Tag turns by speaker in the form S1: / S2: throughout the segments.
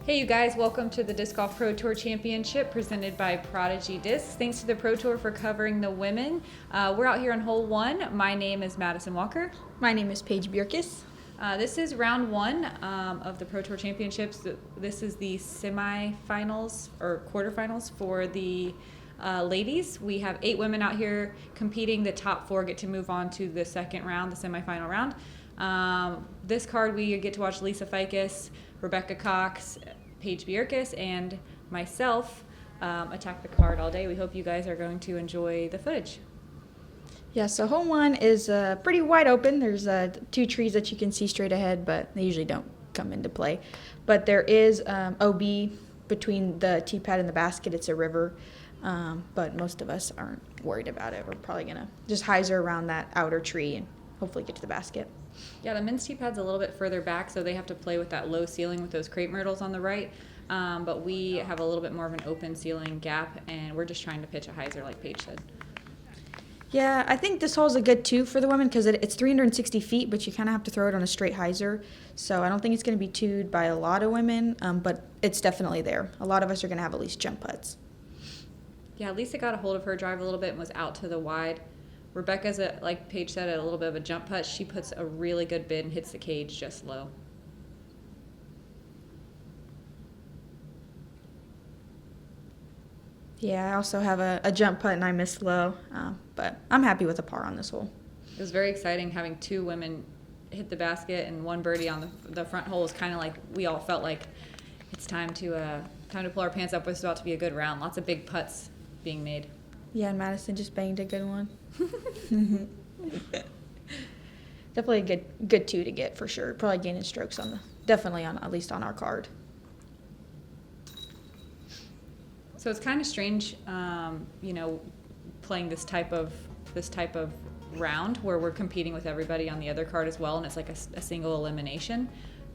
S1: Hey you guys, welcome to the Disc Golf Pro Tour Championship presented by Prodigy Discs. Thanks to the Pro Tour for covering the women. We're out here on hole 1. My name is Madison Walker.
S2: My name is Paige Bjerkaas.
S1: This is round 1 of the Pro Tour Championships. This is the semifinals or quarterfinals for the ladies. We have 8 women out here competing. The top 4 get to move on to the second round, the semifinal round. This card we get to watch Lisa Fajkus, Rebecca Cox, Paige Bjerkaas, and myself attack the card all day. We hope you guys are going to enjoy the footage.
S2: Yeah, so hole 1 is pretty wide open. There's 2 trees that you can see straight ahead, but they usually don't come into play. But there is OB between the tee pad and the basket. It's a river, but most of us aren't worried about it. We're probably going to just hyzer around that outer tree and hopefully get to the basket.
S1: Yeah, the men's tee pad's a little bit further back, so they have to play with that low ceiling with those crepe myrtles on the right. But we have a little bit more of an open ceiling gap, and we're just trying to pitch a hyzer like Paige said.
S2: Yeah, I think this hole is a good 2 for the women because it's 360 feet, but you kind of have to throw it on a straight hyzer. So I don't think it's going to be 2'd by a lot of women, but it's definitely there. A lot of us are going to have at least jump putts.
S1: Yeah, Lisa got a hold of her drive a little bit and was out to the wide. Rebecca's, like Paige said, a little bit of a jump putt. She puts a really good bid and hits the cage just low.
S2: Yeah, I also have a jump putt and I missed low, but I'm happy with a par on this hole.
S1: It was very exciting having 2 women hit the basket and 1 birdie on the front hole. Is kind of like we all felt like it's time to pull our pants up. It's about to be a good round. Lots of big putts being made.
S2: Yeah, and Madison just banged a good one. Definitely a good 2 to get for sure. Probably gaining strokes definitely on at least on our card.
S1: So it's kind of strange, playing this type of round where we're competing with everybody on the other card as well, and it's like a single elimination.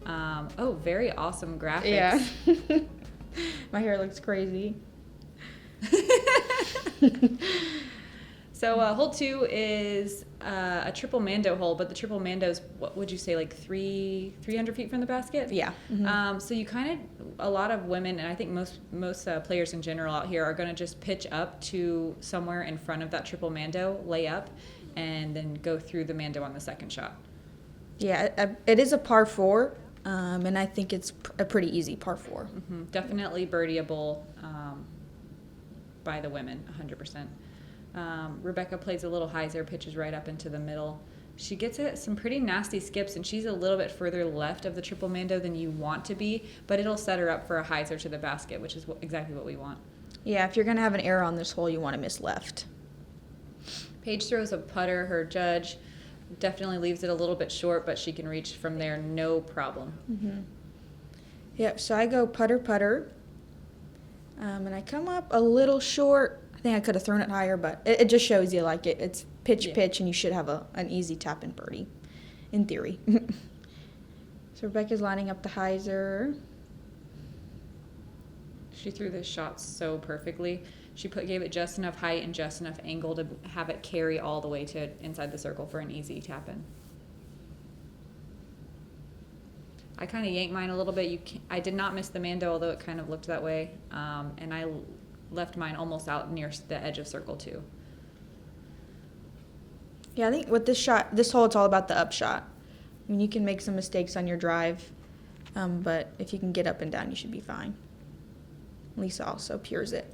S1: Very awesome graphics.
S2: Yeah. My hair looks crazy.
S1: So hole 2 is a triple mando hole, but the triple mando's, what would you say, like 300 feet from the basket?
S2: Yeah. Mm-hmm.
S1: So you a lot of women, and I think most players in general out here are going to just pitch up to somewhere in front of that triple mando, lay up, and then go through the mando on the second shot.
S2: Yeah, it is a par 4, and I think it's a pretty easy par 4.
S1: Mm-hmm. Definitely birdieable by the women, 100%. Rebecca plays a little hyzer, pitches right up into the middle. She gets some pretty nasty skips, and she's a little bit further left of the triple mando than you want to be, but it'll set her up for a hyzer to the basket, which is exactly what we want.
S2: Yeah, if you're going to have an error on this hole, you want to miss left.
S1: Paige throws a putter. Her judge definitely leaves it a little bit short, but she can reach from there no problem.
S2: Mm-hmm. Yep, so I go putter, and I come up a little short. I think I could have thrown it higher, but it just shows you like it's pitch, and you should have an easy tap and birdie, in theory. So Rebecca's lining up the hyzer.
S1: She threw this shot so perfectly. She gave it just enough height and just enough angle to have it carry all the way to inside the circle for an easy tap in. I kind of yanked mine a little bit. I did not miss the mando, although it kind of looked that way, and I left mine almost out near the edge of circle 2.
S2: Yeah, I think with this hole, it's all about the upshot. I mean, you can make some mistakes on your drive, but if you can get up and down, you should be fine. Lisa also pures it.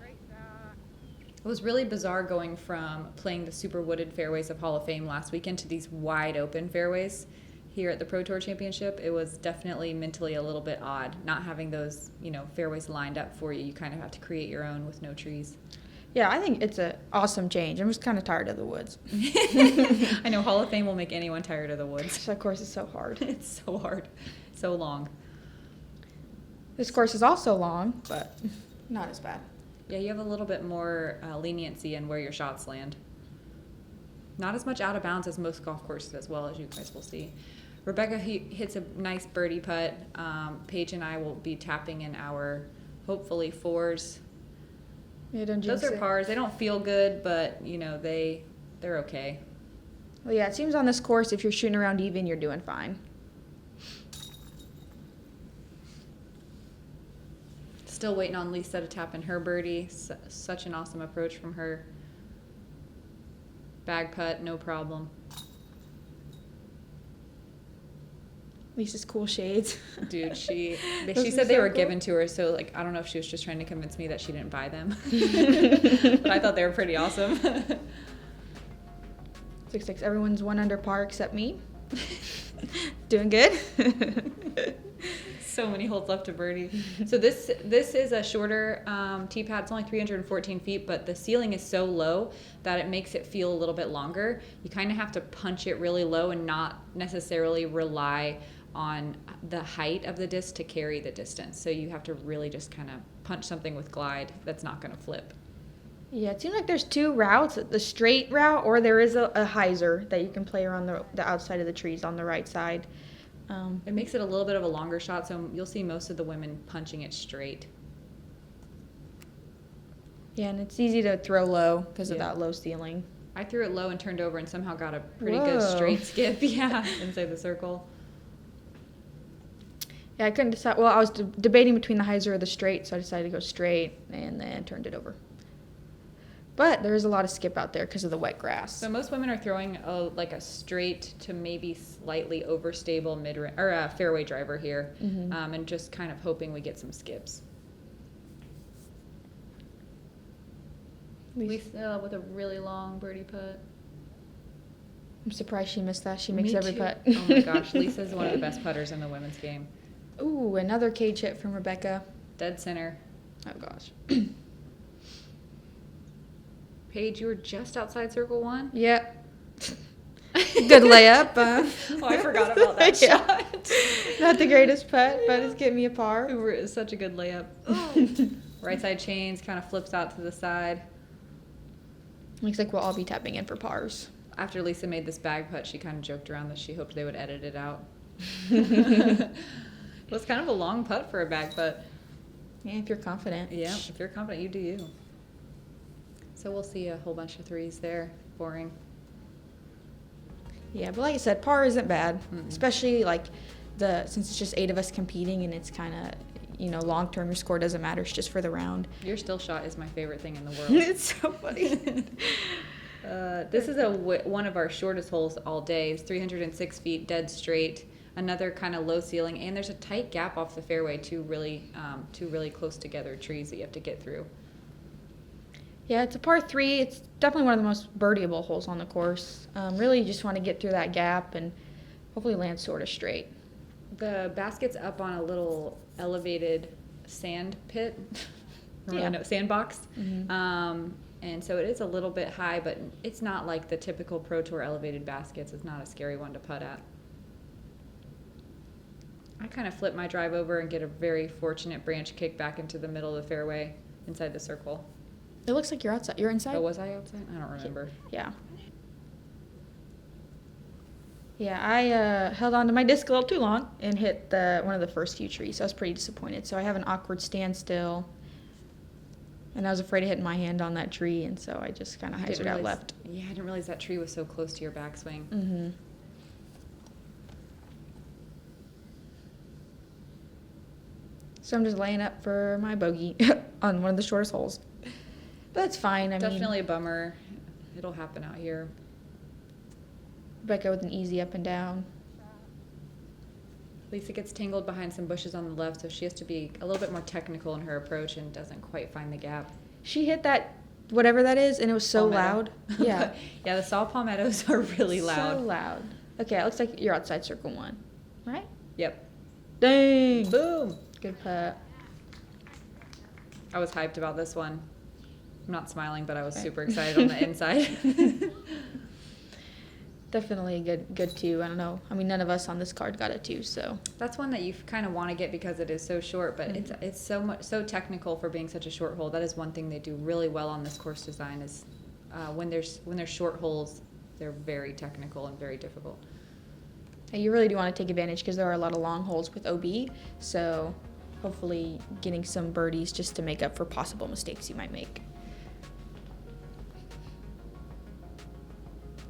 S1: It was really bizarre going from playing the super wooded fairways of Hall of Fame last weekend to these wide open fairways here at the Pro Tour Championship. It was definitely mentally a little bit odd not having those, fairways lined up for you. You kind of have to create your own with no trees.
S2: Yeah, I think it's an awesome change. I'm just kind of tired of the woods.
S1: I know Hall of Fame will make anyone tired of the woods.
S2: That course is so hard.
S1: It's so hard. So long.
S2: This course is also long, but not as bad.
S1: Yeah, you have a little bit more leniency in where your shots land. Not as much out of bounds as most golf courses as well, as you guys will see. Rebecca hits a nice birdie putt. Paige and I will be tapping in our, hopefully, fours.
S2: Yeah, don't
S1: Those
S2: jinx
S1: are
S2: it.
S1: pars. They don't feel good, but, they're okay.
S2: Well, yeah, it seems on this course, if you're shooting around even, you're doing fine.
S1: Still waiting on Lisa to tap in her birdie. Such an awesome approach from her. Bag putt, no problem.
S2: Lisa's cool shades.
S1: Dude, she
S2: Those are
S1: said they
S2: so
S1: were
S2: cool.
S1: given to her, so I don't know if she was just trying to convince me that she didn't buy them. But I thought they were pretty awesome.
S2: Looks like everyone's 1 under par except me. Doing good.
S1: So many holes left to birdie. So this is a shorter tee pad. It's only 314 feet, but the ceiling is so low that it makes it feel a little bit longer. You kind of have to punch it really low and not necessarily rely on the height of the disc to carry the distance. So you have to really just kind of punch something with glide that's not going to flip.
S2: Yeah, it seems like there's 2 routes, the straight route, or there is a hyzer that you can play around the outside of the trees on the right side.
S1: It makes it a little bit of a longer shot, so you'll see most of the women punching it straight.
S2: Yeah, and it's easy to throw low because of
S1: Yeah.
S2: that low ceiling.
S1: I threw it low and turned over and somehow got a pretty good
S2: Whoa.
S1: straight skip, inside the circle.
S2: Yeah, I couldn't decide. Well, I was debating between the hyzer or the straight, so I decided to go straight and then turned it over. But there is a lot of skip out there because of the wet grass.
S1: So most women are throwing a straight to maybe slightly overstable fairway driver here,
S2: Mhm.
S1: and just kind of hoping we get some skips. Lisa with a really long birdie putt.
S2: I'm surprised she missed that. She makes
S1: Me
S2: every
S1: too.
S2: putt.
S1: Oh my gosh, Lisa's one of the best putters in the women's game.
S2: Ooh, another cage hit from Rebecca.
S1: Dead center.
S2: Oh gosh.
S1: Paige, you were just outside circle 1.
S2: Yep. Good layup.
S1: Oh, I forgot about that
S2: Yeah.
S1: shot.
S2: Not the greatest putt, but it's getting me a par.
S1: It was such a good layup. Right side chains, kind of flips out to the side.
S2: Looks like we'll all be tapping in for pars.
S1: After Lisa made this bag putt, she kind of joked around that she hoped they would edit it out. It was kind of a long putt for a bag putt.
S2: Yeah, if you're confident.
S1: Yeah, if you're confident, you do you. So we'll see a whole bunch of threes there. Boring.
S2: Yeah, but like I said, par isn't bad,
S1: Mm-mm.
S2: especially since it's just 8 of us competing and it's kind of, long term, your score doesn't matter. It's just for the round.
S1: Your still shot is my favorite thing in the world.
S2: It's so funny.
S1: This is one of our shortest holes all day. It's 306 feet, dead straight. Another kind of low ceiling, and there's a tight gap off the fairway. Two really close together trees that you have to get through.
S2: Yeah, it's a par 3. It's definitely one of the most birdieable holes on the course. Really, you just want to get through that gap and hopefully land sort of straight.
S1: The basket's up on a little elevated sand pit, sandbox.
S2: Mm-hmm.
S1: And so it is a little bit high, but it's not like the typical Pro Tour elevated baskets. It's not a scary one to putt at. I kind of flip my drive over and get a very fortunate branch kick back into the middle of the fairway inside the circle.
S2: It looks like you're outside. You're inside?
S1: Oh, was I outside? I don't remember.
S2: Yeah. Yeah, I held on to my disc a little too long and hit one of the first few trees. So I was pretty disappointed. So I have an awkward standstill. And I was afraid of hitting my hand on that tree, and so I just kind of hyzered out left.
S1: Yeah, I didn't realize that tree was so close to your backswing.
S2: Mm-hmm. So I'm just laying up for my bogey on one of the shortest holes. But that's fine.
S1: Definitely a bummer. It'll happen out here.
S2: Rebecca with an easy up and down.
S1: Lisa gets tangled behind some bushes on the left, so she has to be a little bit more technical in her approach and doesn't quite find the gap.
S2: She hit that, whatever that is, and it was so
S1: Palmetto.
S2: loud. Yeah.
S1: Yeah, the saw palmettos are really loud.
S2: So loud. Okay, it looks like you're outside circle 1, right?
S1: Yep.
S2: Dang.
S1: Boom.
S2: Good putt.
S1: I was hyped about this one. I'm not smiling, but I was
S2: Right.
S1: super excited on the inside.
S2: Definitely a good two. I don't know. I mean, none of us on this card got a two, so.
S1: That's one that you kind of want to get because it is so short, but it's so technical for being such a short hole. That is one thing they do really well on this course design is when there's short holes, they're very technical and very difficult.
S2: And you really do want to take advantage because there are a lot of long holes with OB, so hopefully getting some birdies just to make up for possible mistakes you might make.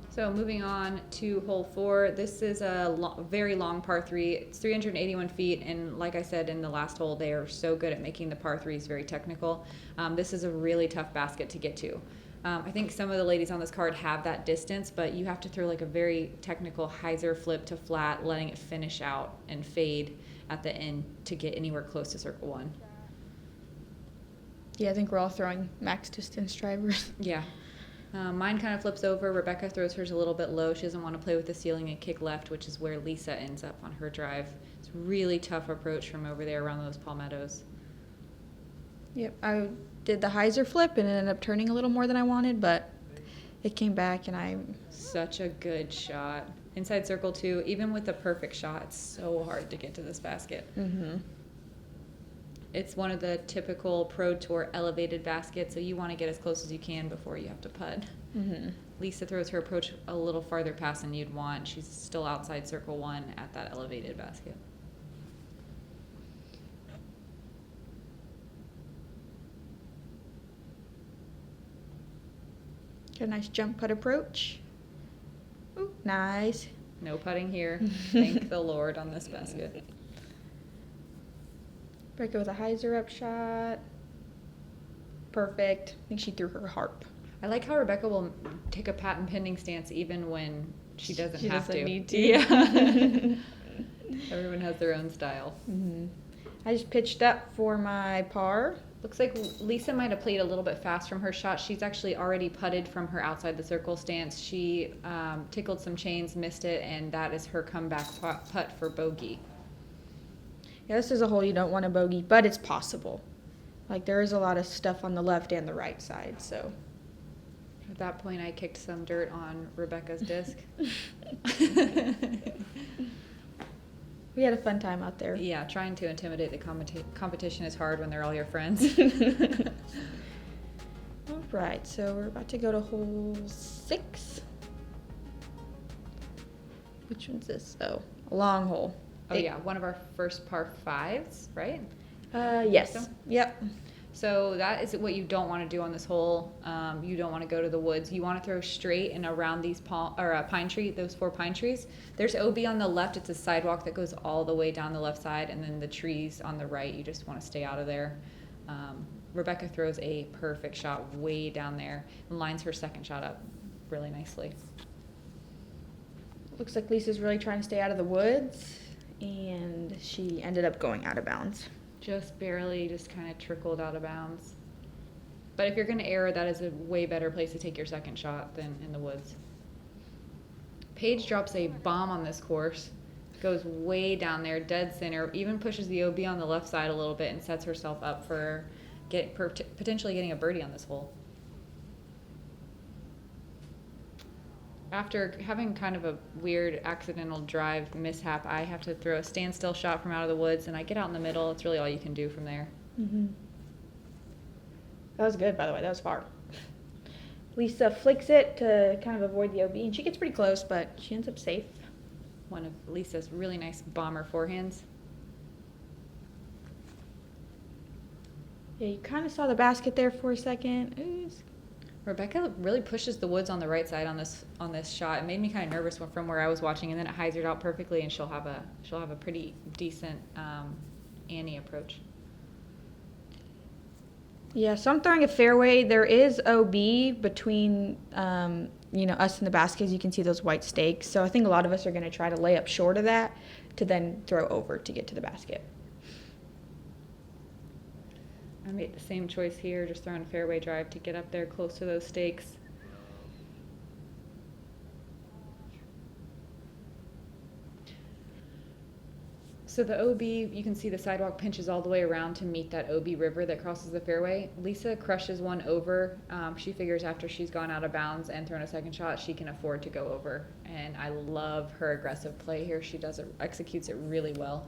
S1: So moving on to hole 4, this is a very long par 3. It's 381 feet, and like I said in the last hole, they are so good at making the par 3s very technical. This is a really tough basket to get to. I think some of the ladies on this card have that distance, but you have to throw like a very technical hyzer flip to flat, letting it finish out and fade at the end to get anywhere close to circle 1.
S2: Yeah, I think we're all throwing max distance drivers.
S1: Yeah. Mine kind of flips over. Rebecca throws hers a little bit low. She doesn't want to play with the ceiling and kick left, which is where Lisa ends up on her drive. It's a really tough approach from over there around those palmettos.
S2: Yep, I did the hyzer flip and it ended up turning a little more than I wanted, but it came back and I...
S1: Such a good shot. Inside circle 2, even with the perfect shot, it's so hard to get to this basket.
S2: Mm-hmm.
S1: It's one of the typical Pro Tour elevated baskets, so you want to get as close as you can before you have to putt.
S2: Mm-hmm.
S1: Lisa throws her approach a little farther past than you'd want. She's still outside circle 1 at that elevated basket.
S2: Got a nice jump putt approach. Ooh, nice.
S1: No putting here. Thank the Lord on this basket.
S2: Rebecca with a hyzer up shot. Perfect. I think she threw her harp.
S1: I like how Rebecca will take a patent pending stance even when she doesn't have to.
S2: Need to.
S1: Yeah. Everyone has their own style.
S2: Mm-hmm. I just pitched up for my par.
S1: Looks like Lisa might have played a little bit fast from her shot. She's actually already putted from her outside the circle stance. She tickled some chains, missed it, and that is her comeback putt for bogey.
S2: Yeah, this is a hole you don't want to bogey, but it's possible. Like, there is a lot of stuff on the left and the right side, so.
S1: At that point, I kicked some dirt on Rebecca's disc.
S2: We had a fun time out there.
S1: Yeah, trying to intimidate the competition is hard when they're all your friends.
S2: All right, so we're about to go to hole 6. Which one's this? Oh, a long hole.
S1: Oh yeah, one of our first par 5s, right?
S2: Yes.
S1: So?
S2: Yep.
S1: So that is what you don't want to do on this hole. You don't want to go to the woods. You want to throw straight and around these pine tree, those 4 pine trees. There's OB on the left. It's a sidewalk that goes all the way down the left side, and then the trees on the right. You just want to stay out of there. Rebecca throws a perfect shot way down there and lines her second shot up really nicely.
S2: Looks like Lisa's really trying to stay out of the woods, and she ended up going out of bounds.
S1: Just barely, just kind of trickled out of bounds. But if you're going to err, that is a way better place to take your second shot than in the woods. Paige drops a bomb on this course, goes way down there, dead center, even pushes the OB on the left side a little bit and sets herself up for potentially getting a birdie on this hole. After having kind of a weird accidental drive mishap, I have to throw a standstill shot from out of the woods, and I get out in the middle. It's really all you can do from there.
S2: Mm-hmm. That was good, by the way. That was far. Lisa flicks it to kind of avoid the OB, and she gets pretty close, but she ends up safe.
S1: One of Lisa's really nice bomber forehands.
S2: Yeah, you kind of saw the basket there for a second. Ooh.
S1: Rebecca really pushes the woods on the right side on this shot. It made me kind of nervous from where I was watching, and then it hyzered out perfectly, and she'll have a pretty decent Annie approach.
S2: Yeah, so I'm throwing a fairway. There is OB between us and the basket. As you can see those white stakes. So I think a lot of us are going to try to lay up short of that to then throw over to get to the basket.
S1: I made the same choice here, just throwing a fairway drive to get up there close to those stakes. So the OB, you can see the sidewalk pinches all the way around to meet that OB river that crosses the fairway. Lisa crushes one over. She figures after she's gone out of bounds and thrown a second shot, she can afford to go over. And I love her aggressive play here. She executes it really well.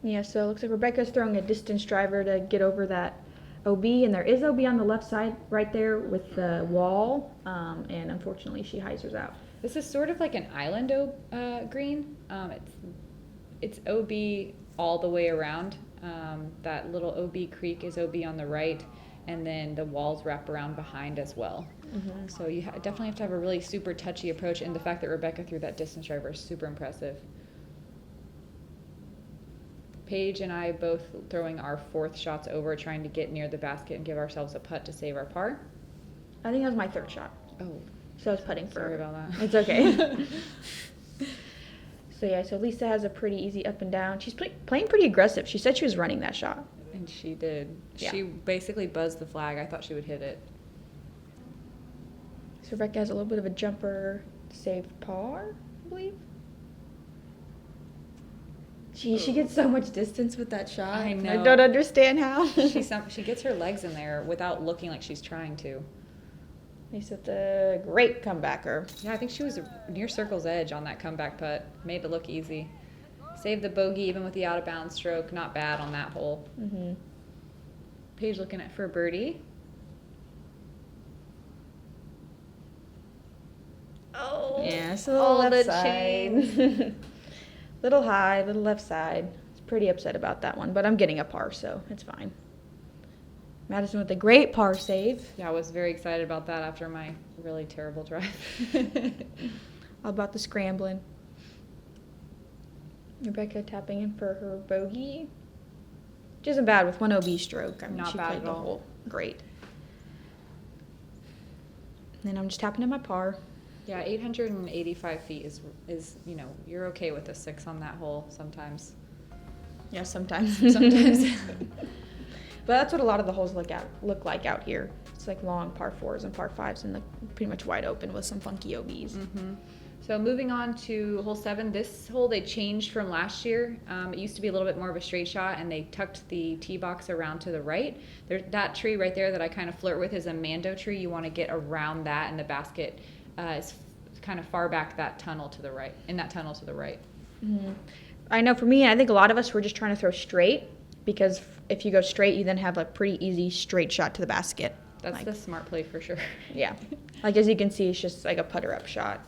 S2: Yeah, so it looks like Rebecca's throwing a distance driver to get over that OB, and there is OB on the left side right there with the wall, and unfortunately she hyzers out.
S1: This is sort of like an island green. It's OB all the way around. That little OB creek is OB on the right, and then the walls wrap around behind as well.
S2: Mm-hmm.
S1: So you definitely have to have a really super touchy approach, and the fact that Rebecca threw that distance driver is super impressive. Paige and I both throwing our fourth shots over, trying to get near the basket and give ourselves a putt to save our par.
S2: I think that was my third shot.
S1: Oh,
S2: so I was putting for.
S1: Sorry about that.
S2: It's okay. So yeah, so Lisa has a pretty easy up and down. She's playing pretty aggressive. She said she was running that shot.
S1: And she did.
S2: Yeah.
S1: She basically buzzed the flag. I thought she would hit it.
S2: So Rebecca has a little bit of a jumper to save par, I believe. She gets so much distance with that shot.
S1: I know.
S2: I don't understand how.
S1: She gets her legs in there without looking like she's trying to.
S2: Lisa's a great comebacker.
S1: Yeah, I think she was near circle's edge on that comeback putt. Made it look easy. Saved the bogey even with the out-of-bounds stroke. Not bad on that hole.
S2: Mm-hmm.
S1: Paige looking for a birdie. Oh,
S2: yeah, so all
S1: the
S2: left side.
S1: chain.
S2: Little high, little left side. I was pretty upset about that one, but I'm getting a par, so it's fine. Madison with a great par save.
S1: Yeah, I was very excited about that after my really terrible drive.
S2: All about the scrambling. Rebecca tapping in for her bogey. Which isn't bad with one OB stroke. I mean,
S1: Not
S2: she
S1: bad
S2: played
S1: at
S2: the
S1: all.
S2: hole great. And then I'm just tapping in my par.
S1: Yeah, 885 feet is you're okay with a 6 on that hole sometimes.
S2: Yeah, sometimes.
S1: Sometimes.
S2: But that's what a lot of the holes look like out here. It's like long par 4s and par 5s and pretty much wide open with some funky OBs.
S1: Mm-hmm. So moving on to hole 7. This hole they changed from last year. It used to be a little bit more of a straight shot, and they tucked the tee box around to the right. That tree right there that I kind of flirt with is a Mando tree. You want to get around that, and the basket is kind of far back that tunnel to the right. In that tunnel to the right.
S2: Mm-hmm. I know for me, I think a lot of us were just trying to throw straight, because if you go straight, you then have a pretty easy straight shot to the basket.
S1: That's the smart play for sure.
S2: Yeah. Like as you can see, it's just like a putter up shot.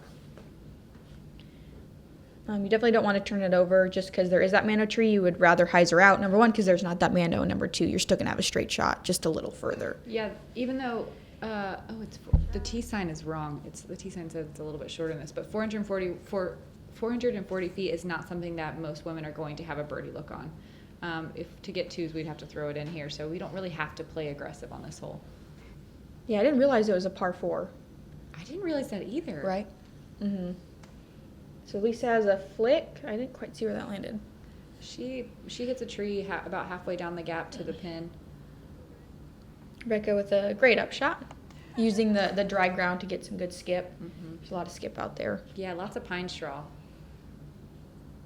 S2: You definitely don't want to turn it over just because there is that Mando tree. You would rather hyzer out, number one, because there's not that Mando, and number two, you're still going to have a straight shot just a little further.
S1: Yeah, even though, the T sign is wrong. The T sign says it's a little bit shorter than this, but 440 feet is not something that most women are going to have a birdie look on. If to get 2s, we'd have to throw it in here, so we don't really have to play aggressive on this hole.
S2: Yeah, I didn't realize it was a par 4.
S1: I didn't realize that either.
S2: Right? Mm-hmm. So Lisa has a flick. I didn't quite see where that landed.
S1: She hits a tree about halfway down the gap to the pin.
S2: Rebecca with a great upshot, using the dry ground to get some good skip.
S1: Mm-hmm.
S2: There's a lot of skip out there.
S1: Yeah, lots of pine straw.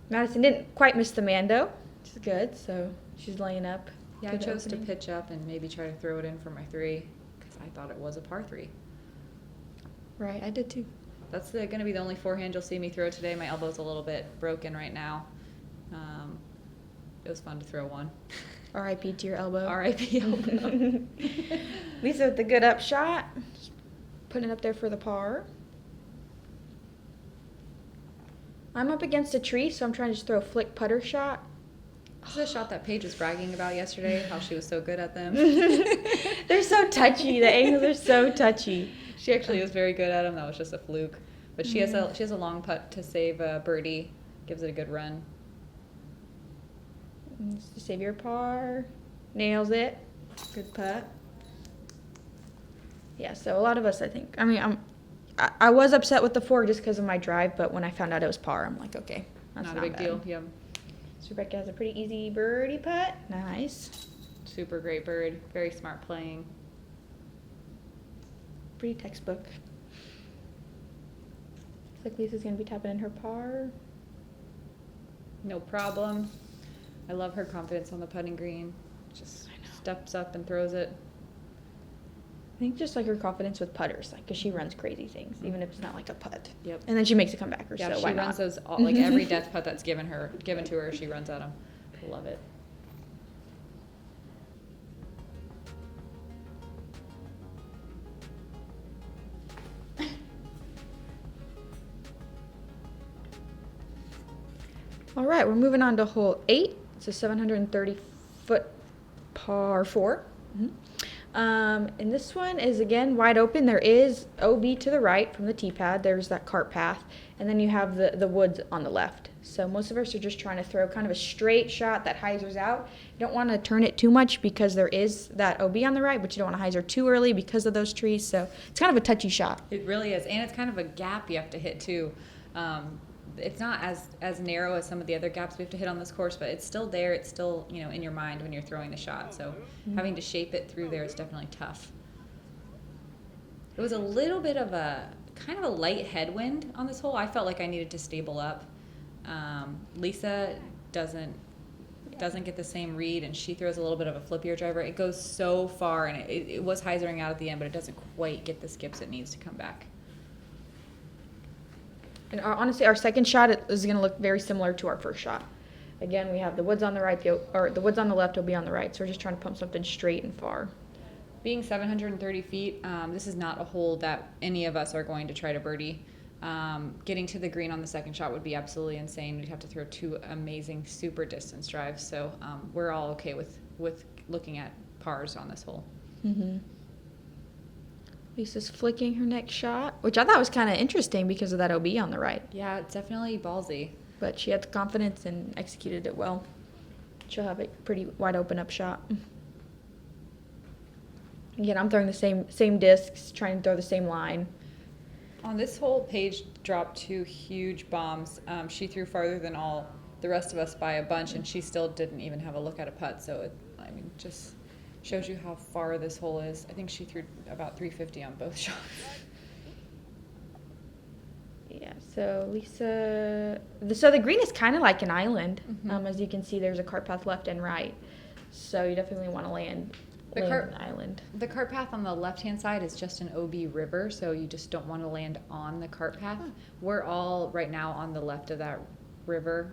S2: Madison didn't quite miss the Mando, which is good, so she's laying up.
S1: Yeah, I chose to pitch up and maybe try to throw it in for my 3 because I thought it was a par 3.
S2: Right, I did too.
S1: That's going to be the only forehand you'll see me throw today. My elbow's a little bit broken right now. It was fun to throw one.
S2: R.I.P. to your elbow.
S1: R.I.P. elbow.
S2: Lisa with the good upshot, putting it up there for the par. I'm up against a tree, so I'm trying to just throw a flick putter shot.
S1: This is a shot that Paige was bragging about yesterday, how she was so good at them.
S2: They're so touchy. The angles are so touchy.
S1: She actually was very good at them. That was just a fluke. But she has a long putt to save a birdie. Gives it a good run.
S2: To save your par. Nails it. Good putt. Yeah, so a lot of us, I think. I mean, I was upset with the 4 just because of my drive, but when I found out it was par, I'm like, okay, that's
S1: not a big
S2: bad.
S1: deal. Yeah.
S2: So Rebecca has a pretty easy birdie putt. Nice.
S1: Super great bird. Very smart playing.
S2: Pretty textbook. Looks like Lisa's going to be tapping in her par.
S1: No problem. I love her confidence on the putting green. Just steps up and throws it.
S2: I think just like her confidence with putters, like because she runs crazy things, even if it's not like a putt.
S1: Yep.
S2: And then she makes a comebacker.
S1: Yeah,
S2: so
S1: she
S2: why
S1: runs
S2: not?
S1: those like every death putt that's given to her. She runs at them. Love it.
S2: All right, we're moving on to hole 8. It's a 730-foot par 4. And this one is, again, wide open. There is OB to the right from the tee pad. There's that cart path. And then you have the woods on the left. So most of us are just trying to throw kind of a straight shot that hyzers out. You don't want to turn it too much because there is that OB on the right, but you don't want to hyzer too early because of those trees. So it's kind of a touchy shot.
S1: It really is. And it's kind of a gap you have to hit, too. It's not as narrow as some of the other gaps we have to hit on this course, but it's still there. It's still, in your mind when you're throwing the shot. So having to shape it through there is definitely tough. It was a little bit of a kind of a light headwind on this hole. I felt like I needed to stable up. Lisa doesn't get the same read, and she throws a little bit of a flippier driver. It goes so far, and it was hyzering out at the end, but it doesn't quite get the skips it needs to come back.
S2: And honestly, our second shot is going to look very similar to our first shot. Again, we have the woods on the right, the woods on the left will be on the right. So we're just trying to pump something straight and far.
S1: Being 730 feet, this is not a hole that any of us are going to try to birdie. Getting to the green on the second shot would be absolutely insane. We'd have to throw 2 amazing super distance drives. So we're all okay with looking at pars on this hole.
S2: Mm-hmm. Lisa's flicking her next shot, which I thought was kind of interesting because of that OB on the right.
S1: Yeah, it's definitely ballsy.
S2: But she had the confidence and executed it well. She'll have a pretty wide open up shot. Again, I'm throwing the same discs, trying to throw the same line.
S1: On this hole, Paige dropped 2 huge bombs. She threw farther than all the rest of us by a bunch, and she still didn't even have a look at a putt. So, just shows you how far this hole is. I think she threw about 350 on both shots.
S2: Yeah, so Lisa... So the green is kind of like an island.
S1: Mm-hmm.
S2: As you can see, there's a cart path left and right. So you definitely want to land an island.
S1: The cart path on the left-hand side is just an OB river, so you just don't want to land on the cart path. We're all right now on the left of that river,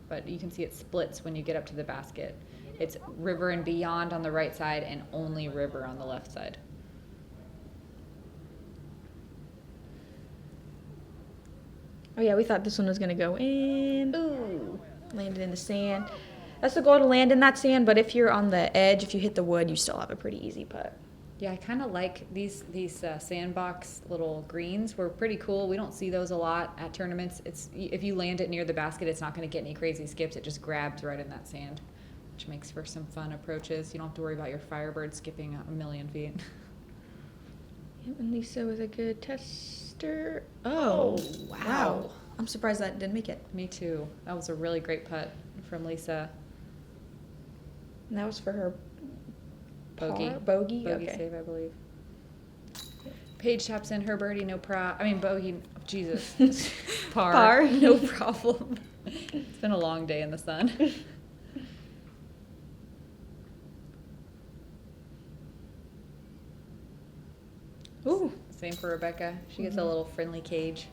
S1: but you can see it splits when you get up to the basket. It's river and beyond on the right side and only river on the left side.
S2: Oh yeah, we thought this one was going to go in.
S1: Ooh.
S2: Landed in the sand. That's the goal, to land in that sand, but if you're on the edge, if you hit the wood, you still have a pretty easy putt.
S1: Yeah, I kind of like these sandbox little greens. Were pretty cool. We don't see those a lot at tournaments. If you land it near the basket, it's not going to get any crazy skips. It just grabs right in that sand, which makes for some fun approaches. You don't have to worry about your Firebird skipping a million feet.
S2: Yep, and Lisa with a good tester. Oh, wow. I'm surprised that didn't make it.
S1: Me too. That was a really great putt from Lisa.
S2: And that was for her
S1: Bogey.
S2: Bogey?
S1: Bogey
S2: Okay.
S1: save, I believe. Paige taps in her birdie, bogey, Jesus. Par. No problem. It's been a long day in the sun.
S2: Ooh.
S1: Same for Rebecca. She gets a little friendly cage.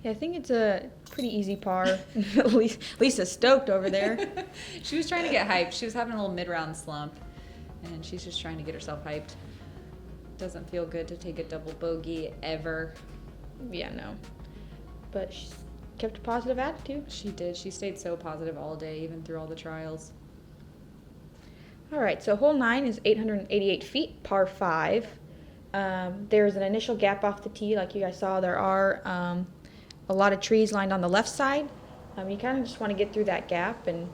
S2: Yeah, I think it's a pretty easy par. Lisa's stoked over there.
S1: She was trying to get hyped. She was having a little mid-round slump, and she's just trying to get herself hyped. Doesn't feel good to take a double bogey ever.
S2: Yeah, no. But she's kept a positive attitude.
S1: She did. She stayed so positive all day, even through all the trials.
S2: All right, so hole 9 is 888 feet, par 5. There's an initial gap off the tee. Like you guys saw, there are a lot of trees lined on the left side. You kind of just want to get through that gap, and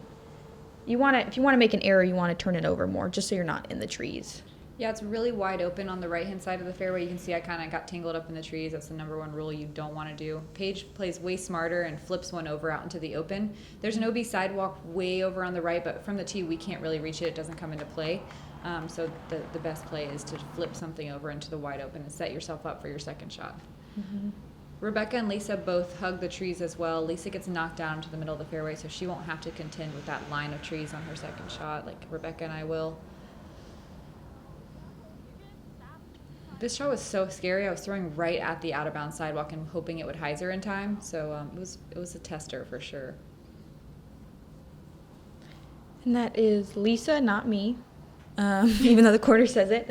S2: if you want to make an error, you want to turn it over more, just so you're not in the trees.
S1: Yeah, it's really wide open on the right-hand side of the fairway. You can see I kind of got tangled up in the trees. That's the #1 rule you don't want to do. Paige plays way smarter and flips one over out into the open. There's an OB sidewalk way over on the right, but from the tee, we can't really reach it. It doesn't come into play. So the best play is to flip something over into the wide open and set yourself up for your second shot.
S2: Mm-hmm.
S1: Rebecca and Lisa both hug the trees as well. Lisa gets knocked down into the middle of the fairway, so she won't have to contend with that line of trees on her second shot like Rebecca and I will. This shot was so scary. I was throwing right at the out-of-bounds sidewalk and hoping it would hyzer in time, so it was a tester for sure.
S2: And that is Lisa, not me, even though the quarter says it.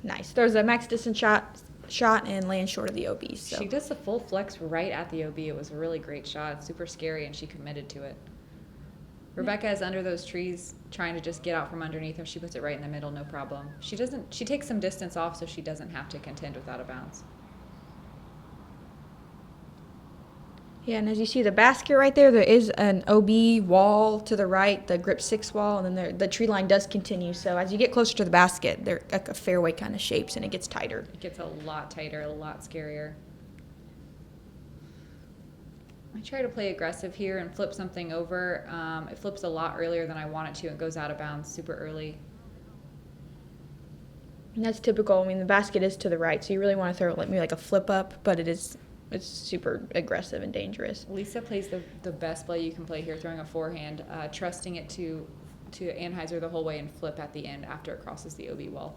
S2: Nice. Throws a max distance shot and lands short of the OB. So.
S1: She does the full flex right at the OB. It was a really great shot, super scary, and she committed to it. Rebecca is under those trees trying to just get out from underneath them. She puts it right in the middle, no problem. She takes some distance off so she doesn't have to contend with out of bounds.
S2: Yeah, and as you see the basket right there, there is an OB wall to the right, the grip 6 wall, and then the tree line does continue. So as you get closer to the basket, they're like a fairway kind of shapes, and it gets tighter.
S1: It gets a lot tighter, a lot scarier. I try to play aggressive here and flip something over. It flips a lot earlier than I want it to. It goes out of bounds super early.
S2: And that's typical. I mean, the basket is to the right, so you really want to throw maybe like a flip up, but it's super aggressive and dangerous.
S1: Lisa plays the best play you can play here, throwing a forehand, trusting it to Anheuser the whole way and flip at the end after it crosses the OB wall.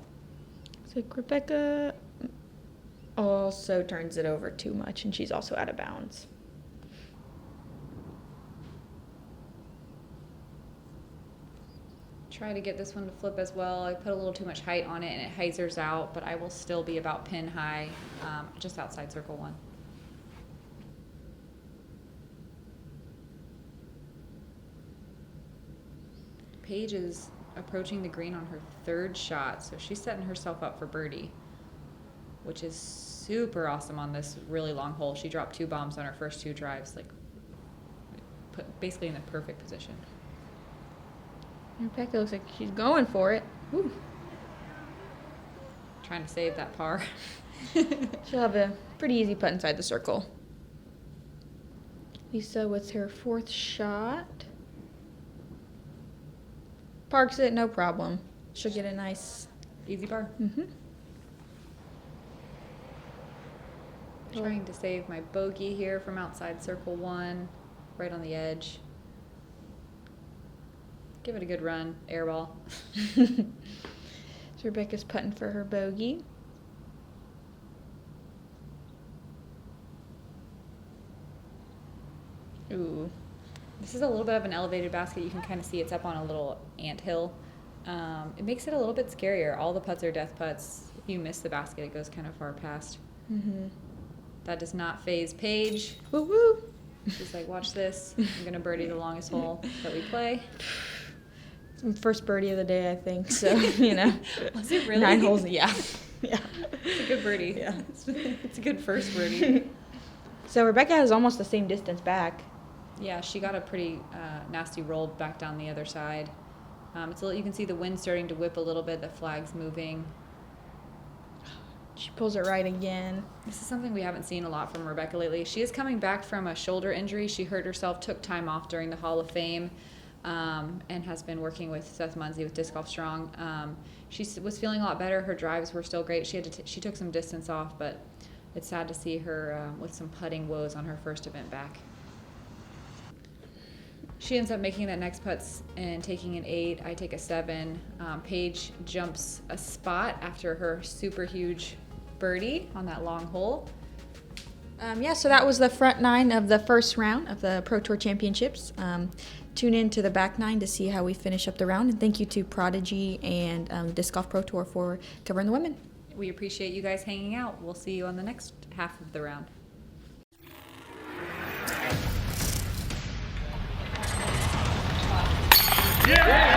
S2: So Rebecca also turns it over too much, and she's also out of bounds.
S1: Try to get this one to flip as well. I put a little too much height on it and it hyzers out, but I will still be about pin high, just outside circle 1. Paige is approaching the green on her 3rd shot, so she's setting herself up for birdie, which is super awesome on this really long hole. She dropped 2 bombs on her first 2 drives, like basically in the perfect position.
S2: Rebecca looks like she's going for it. Woo.
S1: Trying to save that par.
S2: She'll have a pretty easy putt inside the circle. Lisa with her 4th shot. Parks it, no problem. She'll get a nice...
S1: Easy par.
S2: Mm-hmm.
S1: Trying to save my bogey here from outside circle 1, right on the edge. Give it a good run, air ball.
S2: So Rebecca's putting for her bogey. Ooh.
S1: This is a little bit of an elevated basket. You can kind of see it's up on a little anthill. It makes it a little bit scarier. All the putts are death putts. If you miss the basket, it goes kind of far past.
S2: Mm-hmm.
S1: That does not faze Paige.
S2: Woo woo.
S1: She's like, watch this. I'm going to birdie the longest hole that we play.
S2: First birdie of the day, I think. So, you know.
S1: Was it really?
S2: 9 holes. Yeah. Yeah.
S1: It's a good birdie.
S2: Yeah.
S1: It's a good first birdie.
S2: So Rebecca has almost the same distance back.
S1: Yeah, she got a pretty nasty roll back down the other side. You can see the wind starting to whip a little bit. The flag's moving.
S2: She pulls it right again.
S1: This is something we haven't seen a lot from Rebecca lately. She is coming back from a shoulder injury. She hurt herself, took time off during the Hall of Fame. And has been working with Seth Munsey with Disc Golf Strong. She was feeling a lot better. Her drives were still great. She took some distance off, but it's sad to see her with some putting woes on her first event back. She ends up making that next putts and taking an 8. I take a 7. Paige jumps a spot after her super huge birdie on that long hole.
S2: So that was the front 9 of the first round of the Pro Tour Championships. Tune in to the back 9 to see how we finish up the round. And thank you to Prodigy and Disc Golf Pro Tour for covering the women.
S1: We appreciate you guys hanging out. We'll see you on the next half of the round.
S3: Yeah!